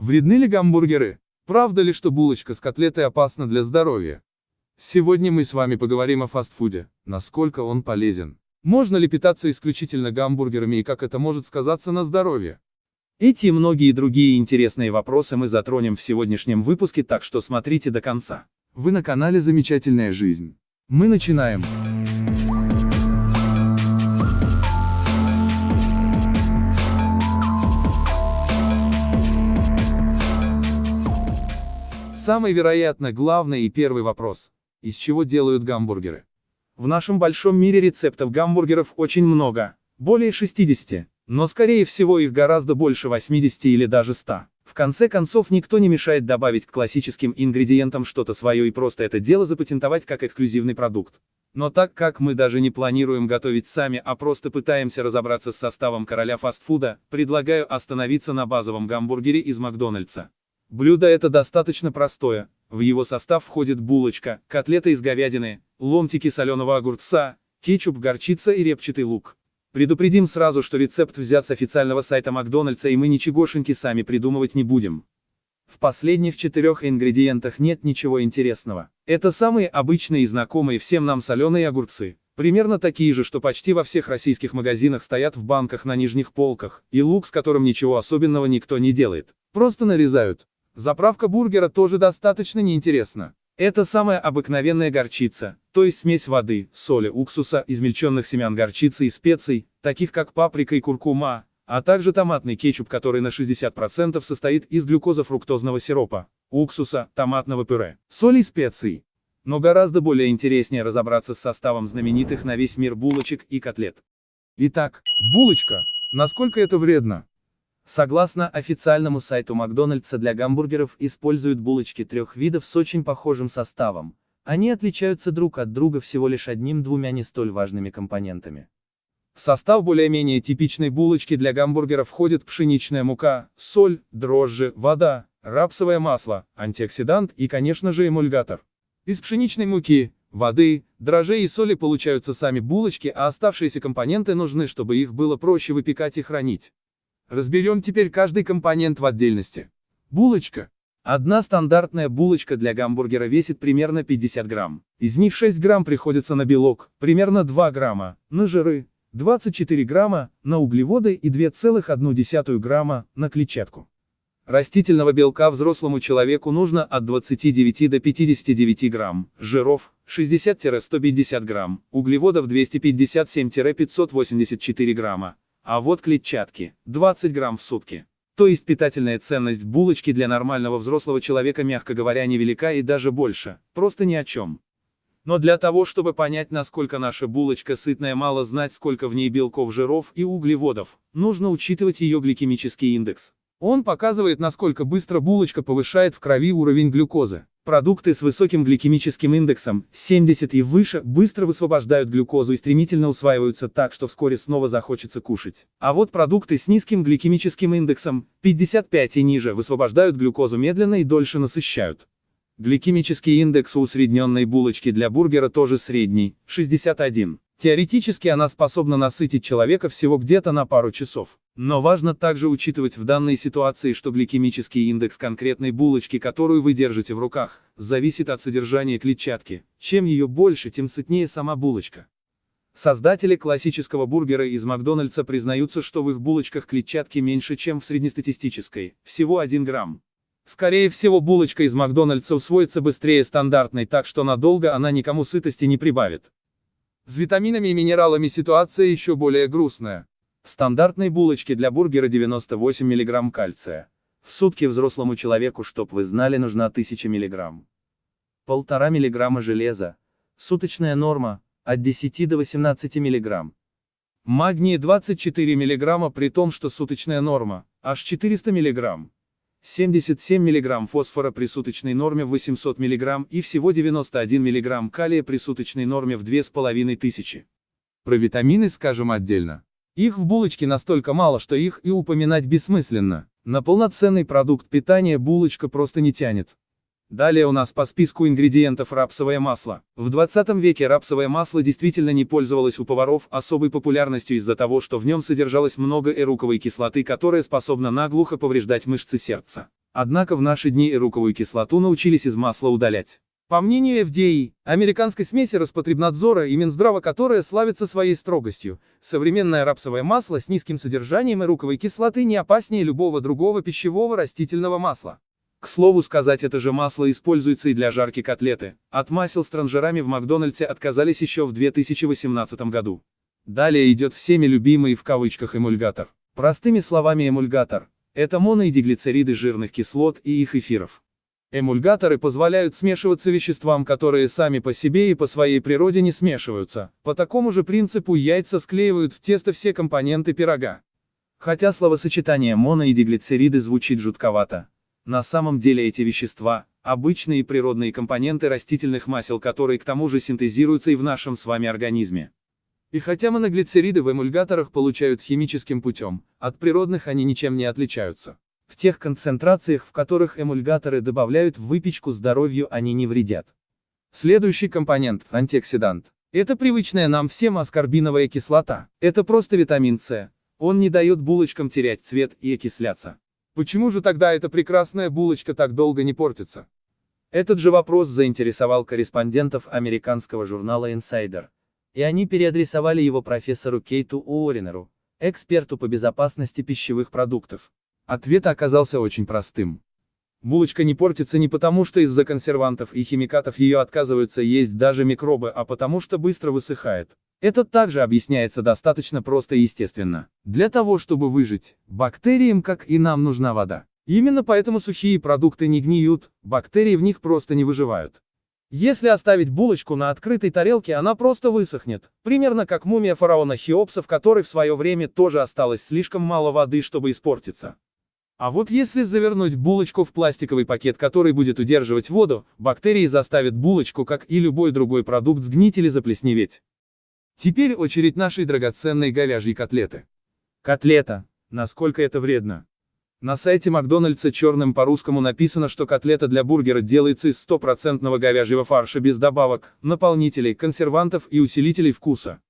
Вредны ли гамбургеры? Правда ли, что булочка с котлетой опасна для здоровья? Сегодня мы с вами поговорим о фастфуде, насколько он полезен. Можно ли питаться исключительно гамбургерами и как это может сказаться на здоровье? Эти и многие другие интересные вопросы мы затронем в сегодняшнем выпуске, так что смотрите до конца. Вы на канале «Замечательная жизнь». Мы начинаем. Самый, вероятно, главный и первый вопрос. Из чего делают гамбургеры? В нашем большом мире рецептов гамбургеров очень много, более 60, но скорее всего их гораздо больше 80 или даже 100. В конце концов, никто не мешает добавить к классическим ингредиентам что-то свое и просто это дело запатентовать как эксклюзивный продукт. Но так как мы даже не планируем готовить сами, а просто пытаемся разобраться с составом короля фастфуда, предлагаю остановиться на базовом гамбургере из Макдональдса. Блюдо это достаточно простое, в его состав входит булочка, котлета из говядины, ломтики соленого огурца, кетчуп, горчица и репчатый лук. Предупредим сразу, что рецепт взят с официального сайта Макдональдса и мы ничегошеньки сами придумывать не будем. В последних 4 ингредиентах нет ничего интересного. Это самые обычные и знакомые всем нам соленые огурцы. Примерно такие же, что почти во всех российских магазинах стоят в банках на нижних полках, и лук, с которым ничего особенного никто не делает. Просто нарезают. Заправка бургера тоже достаточно неинтересна. Это самая обыкновенная горчица, то есть смесь воды, соли, уксуса, измельченных семян горчицы и специй, таких как паприка и куркума, а также томатный кетчуп, который на 60% состоит из глюкозо-фруктозного сиропа, уксуса, томатного пюре, соли и специй. Но гораздо более интереснее разобраться с составом знаменитых на весь мир булочек и котлет. Итак, булочка. Насколько это вредно? Согласно официальному сайту Макдональдса, для гамбургеров используют булочки 3 видов с очень похожим составом. Они отличаются друг от друга всего лишь одним-двумя не столь важными компонентами. В состав более-менее типичной булочки для гамбургера входит пшеничная мука, соль, дрожжи, вода, рапсовое масло, антиоксидант и, конечно же, эмульгатор. Из пшеничной муки, воды, дрожжей и соли получаются сами булочки, а оставшиеся компоненты нужны, чтобы их было проще выпекать и хранить. Разберем теперь каждый компонент в отдельности. Булочка. Одна стандартная булочка для гамбургера весит примерно 50 грамм. Из них 6 грамм приходится на белок, примерно 2 грамма, на жиры, 24 грамма, на углеводы и 2,1 грамма, на клетчатку. Растительного белка взрослому человеку нужно от 29 до 59 грамм, жиров 60-150 грамм, углеводов 257-584 грамма. А вот клетчатки, 20 грамм в сутки. То есть питательная ценность булочки для нормального взрослого человека, мягко говоря, невелика и даже больше, просто ни о чем. Но для того, чтобы понять, насколько наша булочка сытная, мало знать, сколько в ней белков, жиров и углеводов, нужно учитывать ее гликемический индекс. Он показывает, насколько быстро булочка повышает в крови уровень глюкозы. Продукты с высоким гликемическим индексом, 70 и выше, быстро высвобождают глюкозу и стремительно усваиваются так, что вскоре снова захочется кушать. А вот продукты с низким гликемическим индексом, 55 и ниже, высвобождают глюкозу медленно и дольше насыщают. Гликемический индекс у усредненной булочки для бургера тоже средний, 61. Теоретически она способна насытить человека всего где-то на пару часов. Но важно также учитывать в данной ситуации, что гликемический индекс конкретной булочки, которую вы держите в руках, зависит от содержания клетчатки. Чем ее больше, тем сытнее сама булочка. Создатели классического бургера из Макдональдса признаются, что в их булочках клетчатки меньше, чем в среднестатистической, всего 1 грамм. Скорее всего, булочка из Макдональдса усвоится быстрее стандартной, так что надолго она никому сытости не прибавит. С витаминами и минералами ситуация еще более грустная. В стандартной булочке для бургера 98 мг кальция. В сутки взрослому человеку, чтоб вы знали, нужна 1000 мг. 1,5 мг железа. Суточная норма от 10 до 18 мг. Магния 24 мг, при том, что суточная норма аж 400 мг. 77 мг фосфора при суточной норме в 800 мг и всего 91 мг калия при суточной норме в 2500. Про витамины скажем отдельно. Их в булочке настолько мало, что их и упоминать бессмысленно. На полноценный продукт питания булочка просто не тянет. Далее у нас по списку ингредиентов рапсовое масло. В 20 веке рапсовое масло действительно не пользовалось у поваров особой популярностью из-за того, что в нем содержалось много эруковой кислоты, которая способна наглухо повреждать мышцы сердца. Однако в наши дни эруковую кислоту научились из масла удалять. По мнению FDA, американской смеси Роспотребнадзора и Минздрава, которая славится своей строгостью, современное рапсовое масло с низким содержанием эруковой кислоты не опаснее любого другого пищевого растительного масла. К слову сказать, это же масло используется и для жарки котлеты. От масел с транжирами в Макдональдсе отказались еще в 2018 году. Далее идет всеми любимый в кавычках эмульгатор. Простыми словами, эмульгатор – это моно- и диглицериды жирных кислот и их эфиров. Эмульгаторы позволяют смешиваться веществам, которые сами по себе и по своей природе не смешиваются. По такому же принципу яйца склеивают в тесто все компоненты пирога. Хотя словосочетание моно- и диглицериды звучит жутковато. На самом деле эти вещества – обычные природные компоненты растительных масел, которые к тому же синтезируются и в нашем с вами организме. И хотя моноглицериды в эмульгаторах получают химическим путем, от природных они ничем не отличаются. В тех концентрациях, в которых эмульгаторы добавляют в выпечку, здоровью они не вредят. Следующий компонент – антиоксидант. Это привычная нам всем аскорбиновая кислота. Это просто витамин С. Он не дает булочкам терять цвет и окисляться. Почему же тогда эта прекрасная булочка так долго не портится? Этот же вопрос заинтересовал корреспондентов американского журнала Insider. И они переадресовали его профессору Кейту Уорренеру, эксперту по безопасности пищевых продуктов. Ответ оказался очень простым. Булочка не портится не потому, что из-за консервантов и химикатов ее отказываются есть даже микробы, а потому что быстро высыхает. Это также объясняется достаточно просто и естественно. Для того, чтобы выжить, бактериям, как и нам, нужна вода. Именно поэтому сухие продукты не гниют, бактерии в них просто не выживают. Если оставить булочку на открытой тарелке, она просто высохнет, примерно как мумия фараона Хеопса, в которой в свое время тоже осталось слишком мало воды, чтобы испортиться. А вот если завернуть булочку в пластиковый пакет, который будет удерживать воду, бактерии заставят булочку, как и любой другой продукт, сгнить или заплесневеть. Теперь очередь нашей драгоценной говяжьей котлеты. Котлета. Насколько это вредно? На сайте Макдональдса черным по русскому написано, что котлета для бургера делается из 100% говяжьего фарша без добавок, наполнителей, консервантов и усилителей вкуса.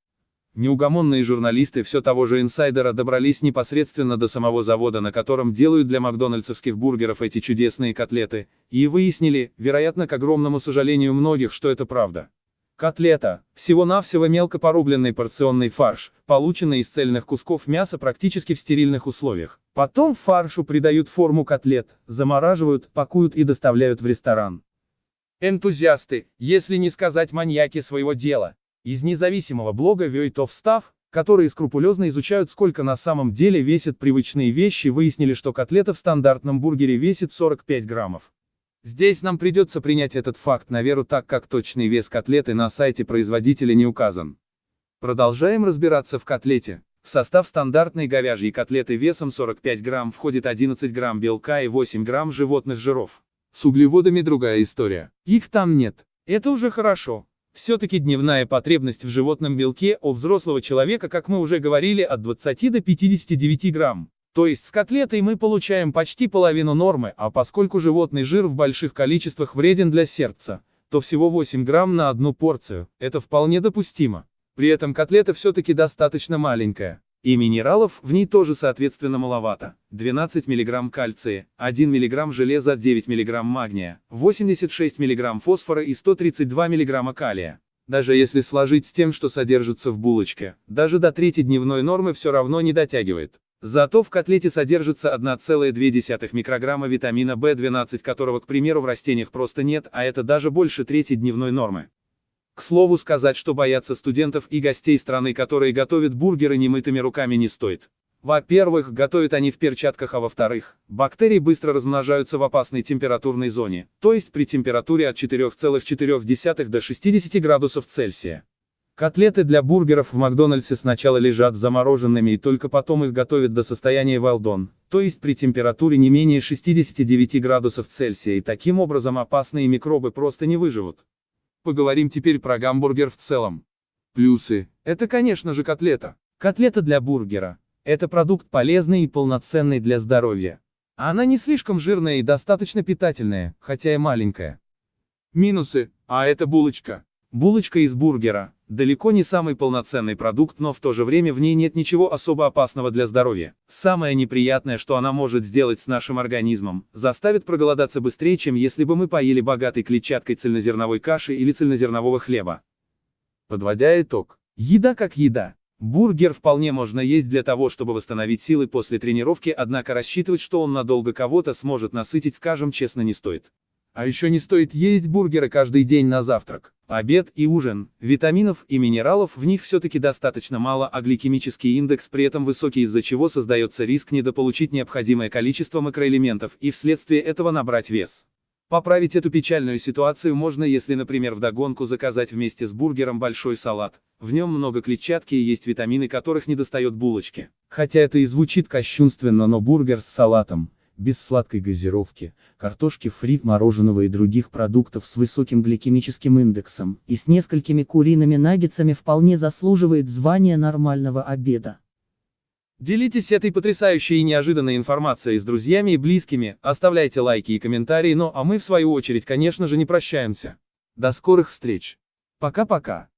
Неугомонные журналисты все того же инсайдера добрались непосредственно до самого завода, на котором делают для макдональдсовских бургеров эти чудесные котлеты, и выяснили, вероятно, к огромному сожалению многих, что это правда. Котлета – всего-навсего мелко порубленный порционный фарш, полученный из цельных кусков мяса практически в стерильных условиях. Потом фаршу придают форму котлет, замораживают, пакуют и доставляют в ресторан. Энтузиасты, если не сказать маньяки своего дела. Из независимого блога Weight of Stuff, которые скрупулезно изучают, сколько на самом деле весят привычные вещи, выяснили, что котлета в стандартном бургере весит 45 граммов. Здесь нам придется принять этот факт на веру, так как точный вес котлеты на сайте производителя не указан. Продолжаем разбираться в котлете. В состав стандартной говяжьей котлеты весом 45 грамм входит 11 грамм белка и 8 грамм животных жиров. С углеводами другая история. Их там нет. Это уже хорошо. Все-таки дневная потребность в животном белке у взрослого человека, как мы уже говорили, от 20 до 59 грамм. То есть с котлетой мы получаем почти половину нормы, а поскольку животный жир в больших количествах вреден для сердца, то всего 8 грамм на одну порцию, это вполне допустимо. При этом котлета все-таки достаточно маленькая. И минералов в ней тоже соответственно маловато. 12 мг кальция, 1 мг железа, 9 мг магния, 86 мг фосфора и 132 мг калия. Даже если сложить с тем, что содержится в булочке, даже до трети дневной нормы все равно не дотягивает. Зато в котлете содержится 1,2 микрограмма витамина В12, которого, к примеру, в растениях просто нет, а это даже больше трети дневной нормы. К слову сказать, что бояться студентов и гостей страны, которые готовят бургеры немытыми руками, не стоит. Во-первых, готовят они в перчатках, а во-вторых, бактерии быстро размножаются в опасной температурной зоне, то есть при температуре от 4,4 до 60 градусов Цельсия. Котлеты для бургеров в Макдональдсе сначала лежат замороженными и только потом их готовят до состояния well done, то есть при температуре не менее 69 градусов Цельсия, и таким образом опасные микробы просто не выживут. Поговорим теперь про гамбургер в целом. Плюсы. Это, конечно же, котлета. Котлета для бургера. Это продукт полезный и полноценный для здоровья. Она не слишком жирная и достаточно питательная, хотя и маленькая. Минусы. А это булочка. Булочка из бургера – далеко не самый полноценный продукт, но в то же время в ней нет ничего особо опасного для здоровья. Самое неприятное, что она может сделать с нашим организмом, заставит проголодаться быстрее, чем если бы мы поели богатой клетчаткой цельнозерновой каши или цельнозернового хлеба. Подводя итог. Еда как еда. Бургер вполне можно есть для того, чтобы восстановить силы после тренировки, однако рассчитывать, что он надолго кого-то сможет насытить, скажем честно, не стоит. А еще не стоит есть бургеры каждый день на завтрак. Обед и ужин. Витаминов и минералов в них все-таки достаточно мало, а гликемический индекс при этом высокий, из-за чего создается риск недополучить необходимое количество макроэлементов и вследствие этого набрать вес. Поправить эту печальную ситуацию можно, если, например, вдогонку заказать вместе с бургером большой салат. В нем много клетчатки и есть витамины, которых недостает булочке. Хотя это и звучит кощунственно, но бургер с салатом, без сладкой газировки, картошки фри, мороженого и других продуктов с высоким гликемическим индексом И с несколькими куриными наггетсами вполне заслуживает звания нормального обеда. Делитесь этой потрясающей и неожиданной информацией с друзьями и близкими, оставляйте лайки и комментарии, ну а мы в свою очередь, конечно же, не прощаемся. До скорых встреч. Пока-пока.